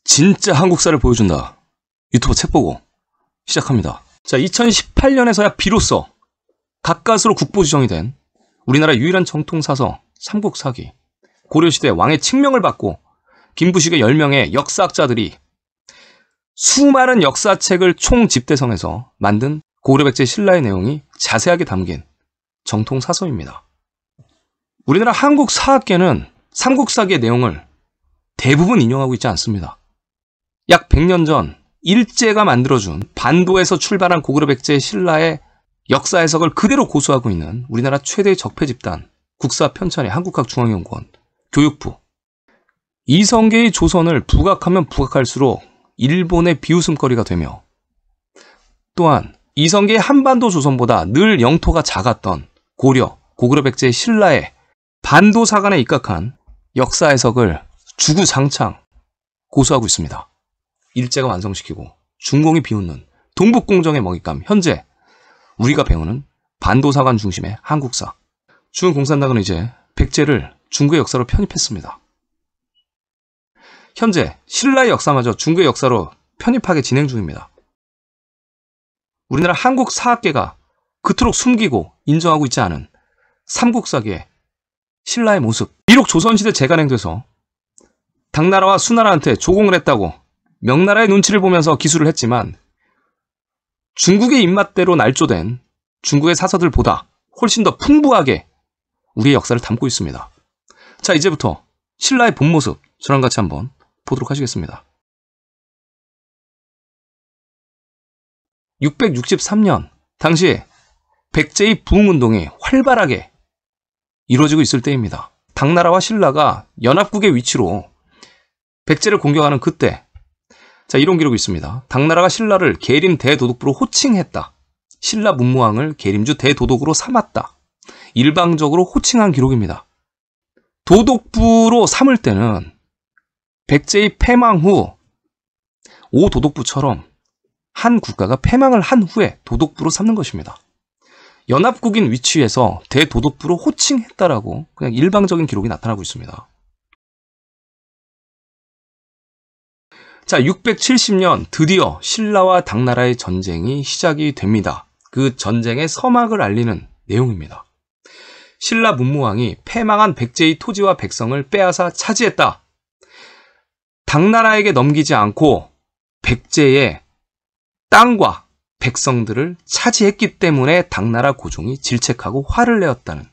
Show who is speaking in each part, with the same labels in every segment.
Speaker 1: 진짜 한국사를 보여준다. 유튜브 책 보고 시작합니다. 자, 2018년에서야 비로소 가까스로 국보 지정이 된 우리나라 유일한 정통사서 삼국사기. 고려시대 왕의 칙명을 받고 김부식의 10명의 역사학자들이 수많은 역사책을 총집대성해서 만든 고구려백제 신라의 내용이 자세하게 담긴 정통사서입니다. 우리나라 한국사학계는 삼국사기의 내용을 대부분 인용하고 있지 않습니다. 약 100년 전 일제가 만들어준 반도에서 출발한 고구려백제 신라의 역사 해석을 그대로 고수하고 있는 우리나라 최대의 적폐 집단 국사편찬위 한국학중앙연구원 교육부. 이성계의 조선을 부각하면 부각할수록 일본의 비웃음거리가 되며, 또한 이성계의 한반도 조선보다 늘 영토가 작았던 고려, 고구려백제 신라의 반도사관에 입각한 역사 해석을 주구장창 고수하고 있습니다. 일제가 완성시키고 중공이 비웃는 동북공정의 먹잇감. 현재 우리가 배우는 반도사관 중심의 한국사. 중공산당은 이제 백제를 중국의 역사로 편입했습니다. 현재 신라의 역사마저 중국의 역사로 편입하게 진행 중입니다. 우리나라 한국사학계가 그토록 숨기고 인정하고 있지 않은 삼국사기의 신라의 모습. 비록 조선시대 재간행돼서 당나라와 수나라한테 조공을 했다고 명나라의 눈치를 보면서 기술을 했지만, 중국의 입맛대로 날조된 중국의 사서들보다 훨씬 더 풍부하게 우리의 역사를 담고 있습니다. 자, 이제부터 신라의 본 모습 저랑 같이 한번 보도록 하시겠습니다. 663년 당시 백제의 부흥운동이 활발하게 이루어지고 있을 때입니다. 당나라와 신라가 연합국의 위치로 백제를 공격하는 그때, 자, 이런 기록이 있습니다. 당나라가 신라를 계림 대도독부로 호칭했다. 신라 문무왕을 계림주 대도독으로 삼았다. 일방적으로 호칭한 기록입니다. 도독부로 삼을 때는 백제의 패망 후 오도독부처럼 한 국가가 패망을 한 후에 도독부로 삼는 것입니다. 연합국인 위치에서 대도독부로 호칭했다라고 그냥 일방적인 기록이 나타나고 있습니다. 자, 670년 드디어 신라와 당나라의 전쟁이 시작이 됩니다. 그 전쟁의 서막을 알리는 내용입니다. 신라 문무왕이 패망한 백제의 토지와 백성을 빼앗아 차지했다. 당나라에게 넘기지 않고 백제의 땅과 백성들을 차지했기 때문에 당나라 고종이 질책하고 화를 내었다는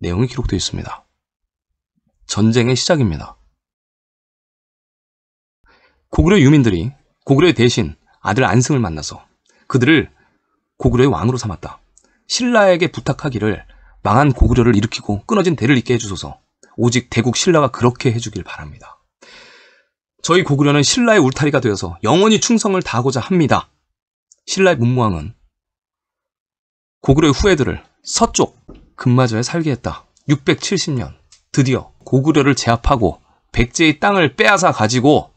Speaker 1: 내용이 기록되어 있습니다. 전쟁의 시작입니다. 고구려 유민들이 고구려의 대신 아들 안승을 만나서 그들을 고구려의 왕으로 삼았다. 신라에게 부탁하기를 망한 고구려를 일으키고 끊어진 대를 잇게 해주소서. 오직 대국 신라가 그렇게 해주길 바랍니다. 저희 고구려는 신라의 울타리가 되어서 영원히 충성을 다하고자 합니다. 신라의 문무왕은 고구려의 후예들을 서쪽 금마저에 살게 했다. 670년 드디어 고구려를 제압하고 백제의 땅을 빼앗아 가지고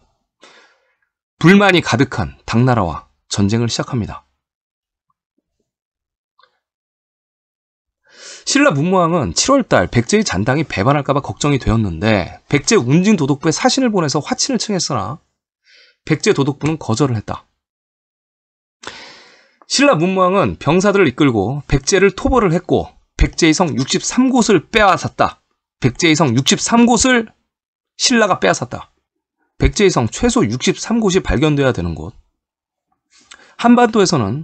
Speaker 1: 불만이 가득한 당나라와 전쟁을 시작합니다. 신라 문무왕은 7월달 백제의 잔당이 배반할까봐 걱정이 되었는데 백제 운진도독부에 사신을 보내서 화친을 청했으나 백제 도독부는 거절을 했다. 신라 문무왕은 병사들을 이끌고 백제를 토벌을 했고 백제의 성 63곳을 빼앗았다. 백제의 성 63곳을 신라가 빼앗았다. 백제의 성 최소 63곳이 발견돼야 되는 곳. 한반도에서는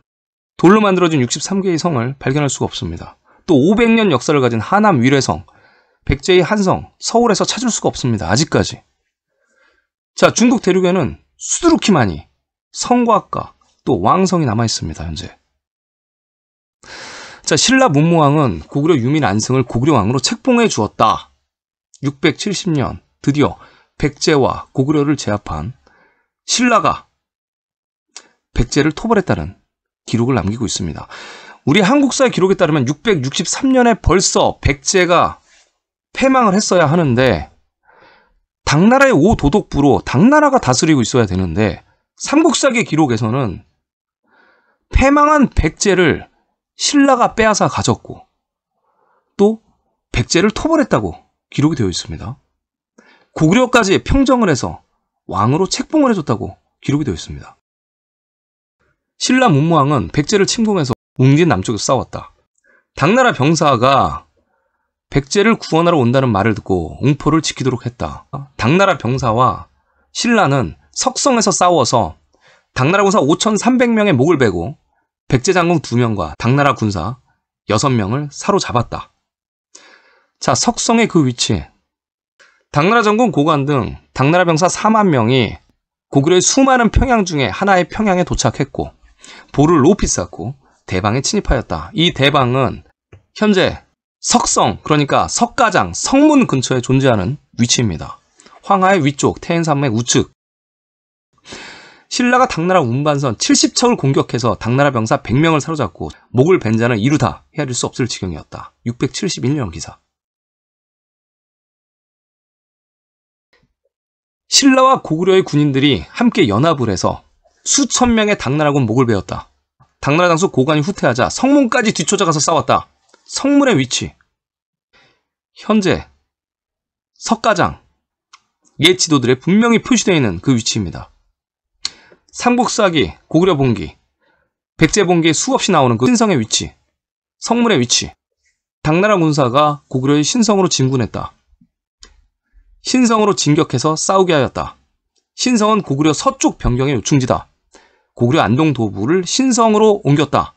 Speaker 1: 돌로 만들어진 63개의 성을 발견할 수가 없습니다. 또 500년 역사를 가진 하남 위례성, 백제의 한성, 서울에서 찾을 수가 없습니다. 아직까지. 자, 중국 대륙에는 수두룩히 많이 성곽과 또 왕성이 남아있습니다. 현재. 자, 신라 문무왕은 고구려 유민 안승을 고구려 왕으로 책봉해 주었다. 670년 드디어 백제와 고구려를 제압한 신라가 백제를 토벌했다는 기록을 남기고 있습니다. 우리 한국사의 기록에 따르면 663년에 벌써 백제가 패망을 했어야 하는데, 당나라의 오도독부로 당나라가 다스리고 있어야 되는데 삼국사기 기록에서는 패망한 백제를 신라가 빼앗아 가졌고 또 백제를 토벌했다고 기록이 되어 있습니다. 고구려까지 평정을 해서 왕으로 책봉을 해줬다고 기록이 되어 있습니다. 신라 문무왕은 백제를 침공해서 웅진 남쪽에서 싸웠다. 당나라 병사가 백제를 구원하러 온다는 말을 듣고 웅포를 지키도록 했다. 당나라 병사와 신라는 석성에서 싸워서 당나라 군사 5,300명의 목을 베고 백제 장군 2명과 당나라 군사 6명을 사로잡았다. 자, 석성의 그 위치. 당나라 전군 고관 등 당나라 병사 4만 명이 고구려의 수많은 평양 중에 하나의 평양에 도착했고 보를 높이 쌓고 대방에 침입하였다. 이 대방은 현재 석성, 그러니까 석가장, 성문 근처에 존재하는 위치입니다. 황하의 위쪽, 태행산맥 우측. 신라가 당나라 운반선 70척을 공격해서 당나라 병사 100명을 사로잡고 목을 벤 자는 이루다 헤아릴 수 없을 지경이었다. 671년 기사. 신라와 고구려의 군인들이 함께 연합을 해서 수천 명의 당나라군 목을 베었다. 당나라 장수 고관이 후퇴하자 성문까지 뒤쫓아가서 싸웠다. 성문의 위치. 현재 석가장, 옛 지도들에 분명히 표시되어 있는 그 위치입니다. 삼국사기, 고구려 본기, 백제 본기에 수없이 나오는 그 신성의 위치, 성문의 위치. 당나라 군사가 고구려의 신성으로 진군했다. 신성으로 진격해서 싸우게 하였다. 신성은 고구려 서쪽 변경의 요충지다. 고구려 안동 도부를 신성으로 옮겼다.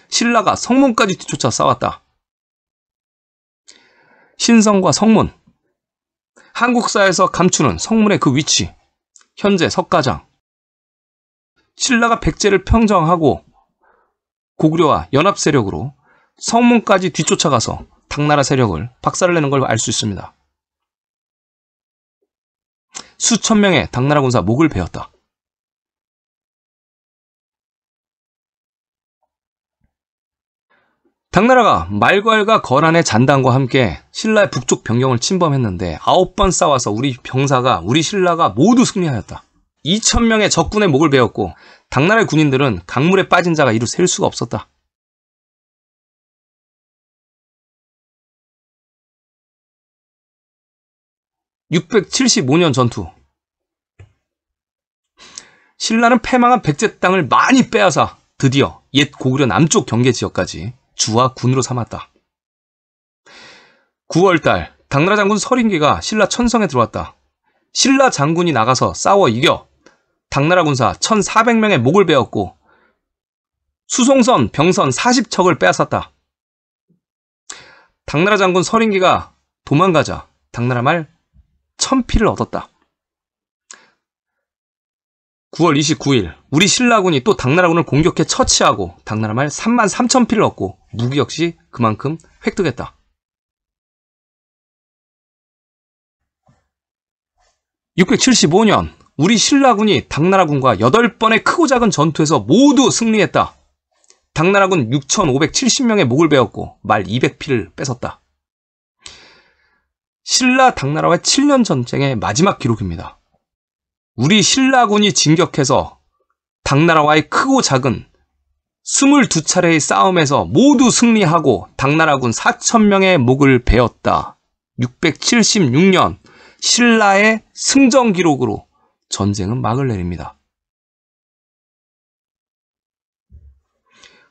Speaker 1: 신라가 성문까지 뒤쫓아 싸웠다. 신성과 성문. 한국사에서 감추는 성문의 그 위치. 현재 석가장. 신라가 백제를 평정하고 고구려와 연합 세력으로 성문까지 뒤쫓아가서 당나라 세력을 박살을 내는 걸 알 수 있습니다. 수천 명의 당나라 군사 목을 베었다. 당나라가 말괄과 거란의 잔당과 함께 신라의 북쪽 변경을 침범했는데 9번 싸워서 우리 신라가 모두 승리하였다. 2,000명의 적군의 목을 베었고 당나라의 군인들은 강물에 빠진 자가 이루 셀 수가 없었다. (675년) 전투. 신라는 패망한 백제 땅을 많이 빼앗아 드디어 옛 고구려 남쪽 경계 지역까지 주와 군으로 삼았다. 9월달 당나라 장군 서린기가 신라 천성에 들어왔다. 신라 장군이 나가서 싸워 이겨 당나라 군사 1,400명의 목을 베었고 수송선, 병선 40척을 빼앗았다. 당나라 장군 서린기가 도망가자 당나라 말 1,000피를 얻었다. 9월 29일 우리 신라군이 또 당나라군을 공격해 처치하고 당나라 말 33,000피를 얻고 무기 역시 그만큼 획득했다. (675년) 우리 신라군이 당나라군과 8번의 크고 작은 전투에서 모두 승리했다. 당나라군 6,570명의 목을 베었고 말 200피를 뺏었다. 신라 당나라와의 7년 전쟁의 마지막 기록입니다. 우리 신라군이 진격해서 당나라와의 크고 작은 22차례의 싸움에서 모두 승리하고 당나라군 4,000명의 목을 베었다. 676년 신라의 승전 기록으로 전쟁은 막을 내립니다.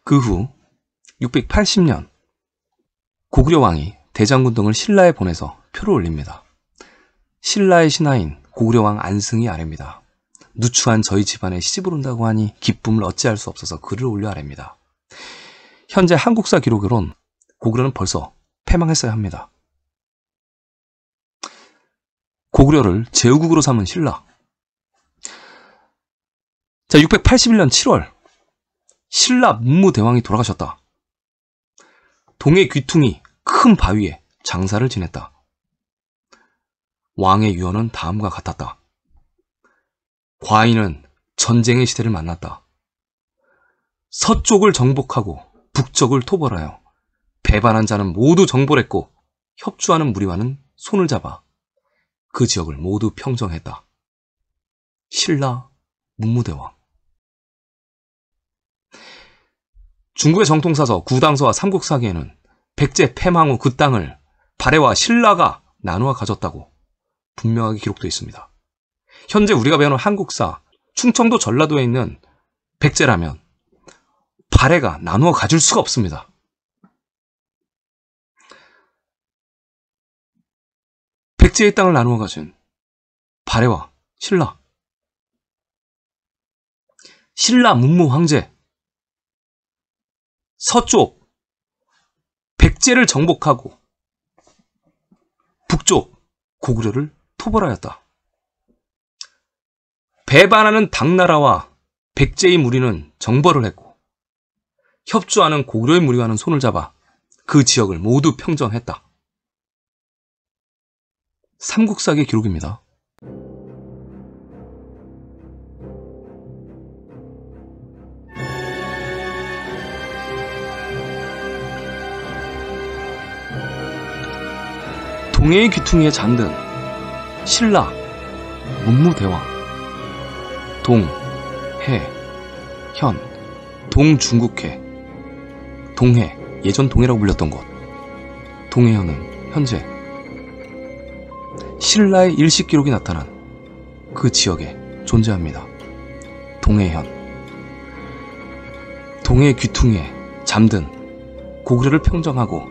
Speaker 1: 그 후 680년 고구려 왕이 대장군 등을 신라에 보내서 표를 올립니다. 신라의 신하인 고구려 왕 안승이 아래입니다. 누추한 저희 집안에 시집을 온다고 하니 기쁨을 어찌할 수 없어서 글을 올려 아래입니다. 현재 한국사 기록으론 고구려는 벌써 패망했어야 합니다. 고구려를 제후국으로 삼은 신라. 자, 681년 7월 신라 문무대왕이 돌아가셨다. 동해 귀퉁이 큰 바위에 장사를 지냈다. 왕의 유언은 다음과 같았다. 과인은 전쟁의 시대를 만났다. 서쪽을 정복하고 북쪽을 토벌하여 배반한 자는 모두 정벌했고 협조하는 무리와는 손을 잡아 그 지역을 모두 평정했다. 신라 문무대왕. 중국의 정통사서 구당서와 삼국사기에는 백제 패망 후 그 땅을 발해와 신라가 나누어 가졌다고 분명하게 기록되어 있습니다. 현재 우리가 배우는 한국사, 충청도 전라도에 있는 백제라면 발해가 나누어 가질 수가 없습니다. 백제의 땅을 나누어 가진 발해와 신라. 신라 문무 황제. 서쪽 백제를 정복하고 북쪽 고구려를 토벌하였다. 배반하는 당나라와 백제의 무리는 정벌을 했고 협조하는 고구려의 무리와는 손을 잡아 그 지역을 모두 평정했다. 삼국사기의 기록입니다. 동해의 귀퉁이에 잠든 신라 문무대왕. 동, 해, 현, 동중국해, 동해, 예전 동해라고 불렸던 곳. 동해현은 현재 신라의 일식 기록이 나타난 그 지역에 존재합니다. 동해현. 동해의 귀퉁이에 잠든 고구려를 평정하고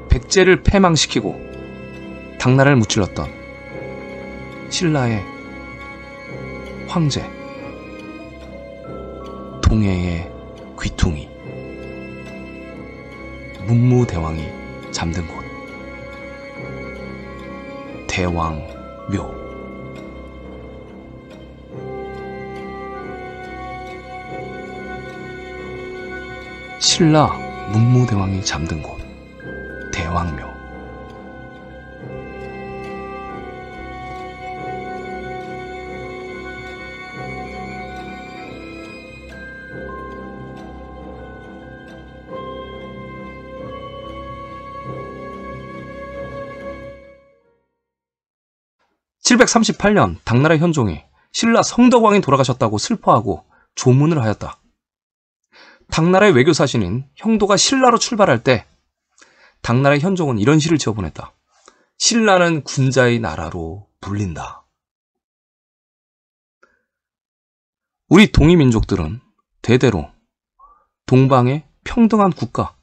Speaker 1: 백제를 패망시키고 당나라를 무찔렀던 신라의 황제. 동해의 귀퉁이. 문무대왕이 잠든 곳. 대왕묘. 신라 문무대왕이 잠든 곳. 대왕묘. 738년 당나라 현종이 신라 성덕왕이 돌아가셨다고 슬퍼하고 조문을 하였다. 당나라의 외교사신인 형도가 신라로 출발할 때 당나라의 현종은 이런 시를 지어보냈다. 신라는 군자의 나라로 불린다. 우리 동이민족들은 대대로 동방의 평등한 국가,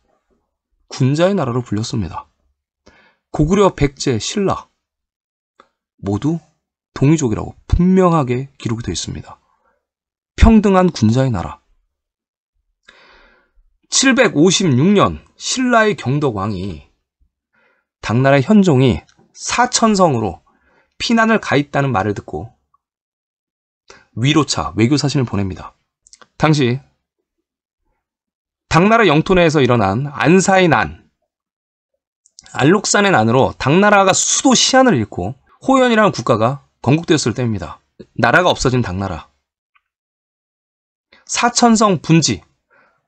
Speaker 1: 군자의 나라로 불렸습니다. 고구려, 백제, 신라 모두 동이족이라고 분명하게 기록이 되어 있습니다. 평등한 군자의 나라. 756년 신라의 경덕왕이 당나라의 현종이 사천성으로 피난을 가있다는 말을 듣고 위로차 외교사신을 보냅니다. 당시 당나라 영토 내에서 일어난 안사의 난, 알록산의 난으로 당나라가 수도 시안을 잃고 호연이라는 국가가 건국되었을 때입니다. 나라가 없어진 당나라. 사천성 분지,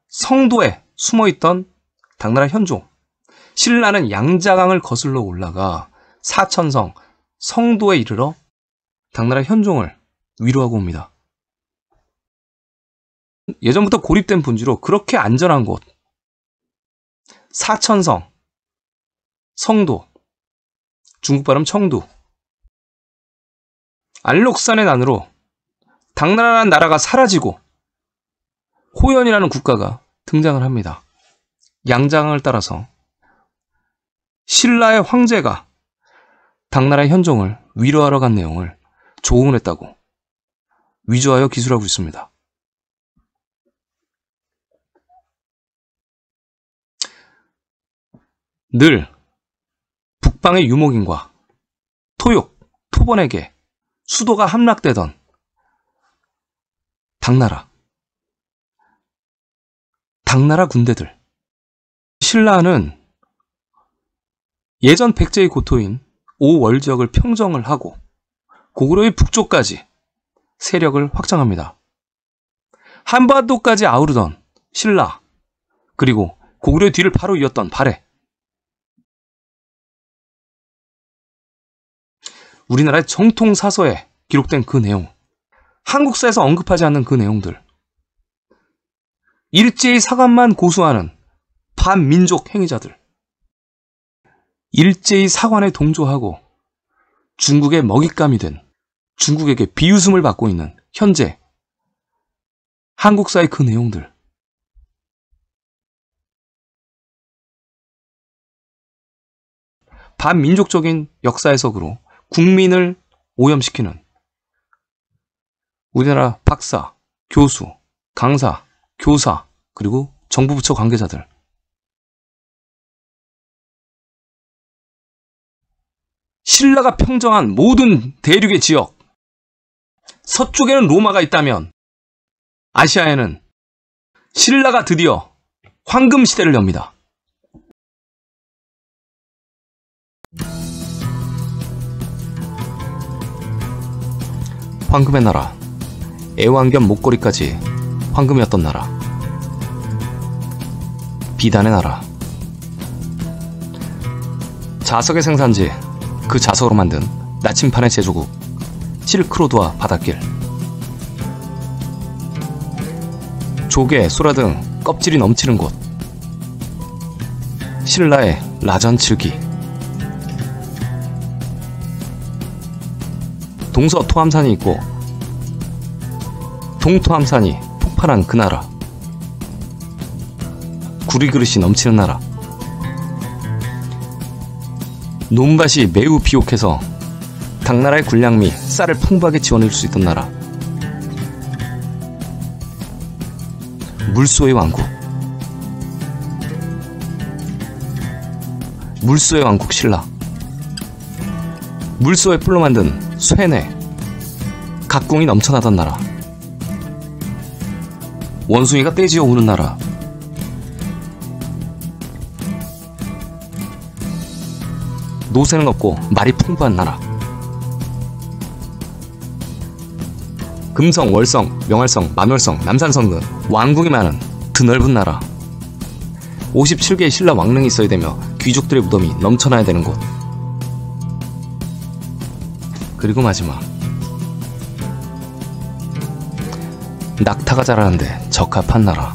Speaker 1: 성도에 숨어있던 당나라 현종. 신라는 양자강을 거슬러 올라가 사천성, 성도에 이르러 당나라 현종을 위로하고 옵니다. 예전부터 고립된 분지로 그렇게 안전한 곳, 사천성, 성도, 중국 발음 청두, 알록산의 난으로 당나라라는 나라가 사라지고 호연이라는 국가가 등장을 합니다. 양자강을 따라서 신라의 황제가 당나라의 현종을 위로하러 간 내용을 조공을 했다고 위조하여 기술하고 있습니다. 늘 북방의 유목인과 토욕, 토번에게 수도가 함락되던 당나라 군대들. 신라는 예전 백제의 고토인 오월 지역을 평정을 하고 고구려의 북쪽까지 세력을 확장합니다. 한반도까지 아우르던 신라, 그리고 고구려의 뒤를 바로 이었던 발해. 우리나라의 정통 사서에 기록된 그 내용, 한국사에서 언급하지 않는 그 내용들, 일제의 사관만 고수하는 반민족 행위자들, 일제의 사관에 동조하고 중국의 먹잇감이 된 중국에게 비웃음을 받고 있는 현재 한국사의 그 내용들. 반민족적인 역사 해석으로 국민을 오염시키는 우리나라 박사, 교수, 강사, 교사, 그리고 정부 부처 관계자들. 신라가 평정한 모든 대륙의 지역, 서쪽에는 로마가 있다면 아시아에는 신라가 드디어 황금 시대를 엽니다. 황금의 나라, 애완견 목걸이까지 황금이었던 나라, 비단의 나라. 자석의 생산지, 그 자석으로 만든 나침판의 제조국, 실크로드와 바닷길. 조개, 소라 등 껍질이 넘치는 곳, 신라의 라전칠기. 동서토함산이 있고 동토함산이 폭발한 그 나라, 구리그릇이 넘치는 나라. 논밭이 매우 비옥해서 당나라의 군량미, 쌀을 풍부하게 지원해줄 수 있던 나라, 물소의 왕국. 물소의 왕국 신라. 물소의 뿔로 만든 쇠뇌, 각궁이 넘쳐나던 나라. 원숭이가 떼지어 우는 나라. 노새는 없고 말이 풍부한 나라. 금성, 월성, 명할성, 만월성, 남산성 등 왕궁이 많은 드넓은 나라. 57개의 신라 왕릉이 있어야 되며 귀족들의 무덤이 넘쳐나야 되는 곳. 그리고 마지막, 낙타가 자라는데 적합한 나라.